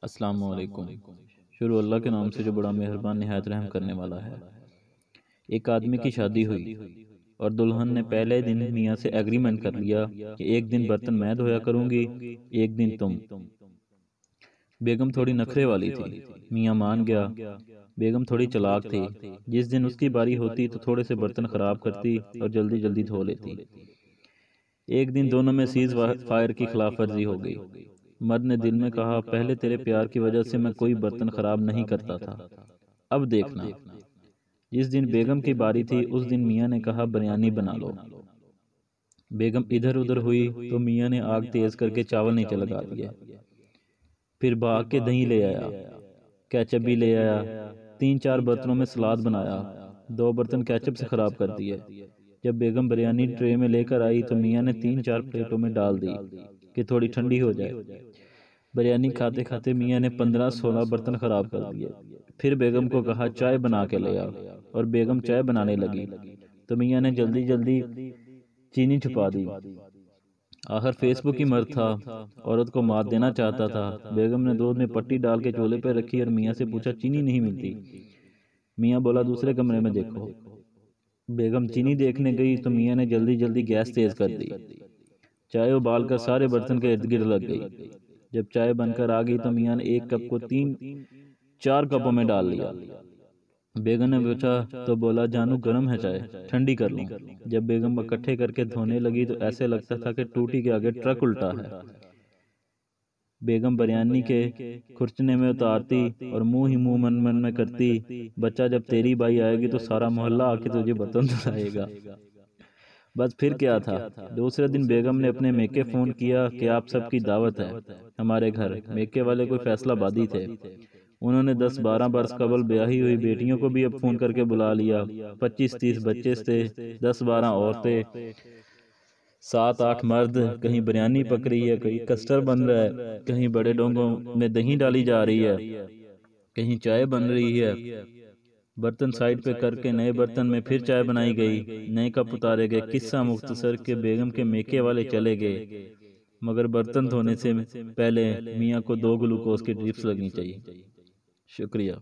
अस्सलाम वालेकुम। शुरू अल्लाह के नाम से जो बड़ा मेहरबान निहायत रहम करने वाला है। एक आदमी की शादी हुई और दुल्हन ने पहले दिन मियाँ से एग्रीमेंट कर लिया कि एक दिन बर्तन मैं धोया करूंगी, एक दिन तुम। बेगम थोड़ी नखरे वाली थी, मियाँ मान गया। बेगम थोड़ी चालाक थी, जिस दिन उसकी बारी होती तो थोड़े से बर्तन खराब करती और जल्दी जल्दी धो लेती। एक दिन दोनों में सीज फायर की खिलाफ वर्जी हो गई। मर्द ने दिल में कहा, पहले तेरे प्यार की वजह से मैं कोई बर्तन खराब नहीं करता था, अब देखना। जिस दिन बेगम की बारी थी उस दिन मियाँ ने कहा, बिरयानी बना लो। बेगम इधर उधर हुई तो मियाँ ने आग तेज करके चावल नीचे लगा दिए। फिर भाग के दही ले आया, केचप भी ले आया। 3-4 बर्तनों में सलाद बनाया, 2 बर्तन केचप से खराब कर दिए। जब बेगम बिरयानी ट्रे में लेकर आई तो मियाँ ने 3-4 प्लेटों में डाल दी कि थोड़ी ठंडी हो जाए। बिरयानी खाते खाते मियाँ ने 15-16 बर्तन खराब कर दिए। फिर बेगम को कहा, चाय बना के ले आओ, और बेगम चाय बनाने लगी तो मियाँ ने जल्दी जल्दी चीनी छुपा दी। आखिर फेसबुक ही मर्द था, औरत को मात देना चाहता था। बेगम ने दूध में पट्टी डाल के चूल्हे पर रखी और मियाँ से पूछा, चीनी नहीं मिलती। मियाँ बोला, दूसरे कमरे में देखो। बेगम चीनी देखने गई तो मियाँ ने जल्दी जल्दी गैस तेज कर दी। चाय उबालकर सारे बर्तन के इर्द गिर्द लग गई। जब चाय बनकर आ गई तो मियाँ ने एक कप को 3-4 कपों में डाल लिया। बेगम ने पूछा तो बोला, जानू गर्म है चाय, ठंडी कर लूं। जब बेगम इकट्ठे करके धोने लगी तो ऐसे लगता था कि टूटी के आगे ट्रक उल्टा है। बेगम बिरयानी के खुरचने में उतारती और मुंह ही मुंह मन मन में करती, बच्चा जब तेरी बाई आएगी तो सारा मोहल्ला आके तुझे बर्तन धुलाएगा। बस फिर क्या था, दूसरे दिन बेगम ने अपने मेके फोन किया कि आप सबकी दावत है हमारे घर। मेके वाले कोई फैसलाबादी थे, उन्होंने 10-12 बरस कबल ब्याही हुई बेटियों को भी अब फोन करके बुला लिया। 25-30 बच्चे थे, 10-12 औरतें, 7-8 मर्द। कहीं बिरयानी पक रही है, कहीं कस्टर्ड बन रहा है, कहीं बड़े डोंगों में दही डाली जा रही है, कहीं चाय बन रही है। बर्तन साइड पे करके नए बर्तन में फिर चाय बनाई गई, नए कप उतारे गए। किस्सा मुख्तसर के बेगम के मेके वाले चले गए, मगर बर्तन धोने से पहले मियाँ को 2 ग्लूकोज की ड्रिप्स लगनी चाहिए। शुक्रिया।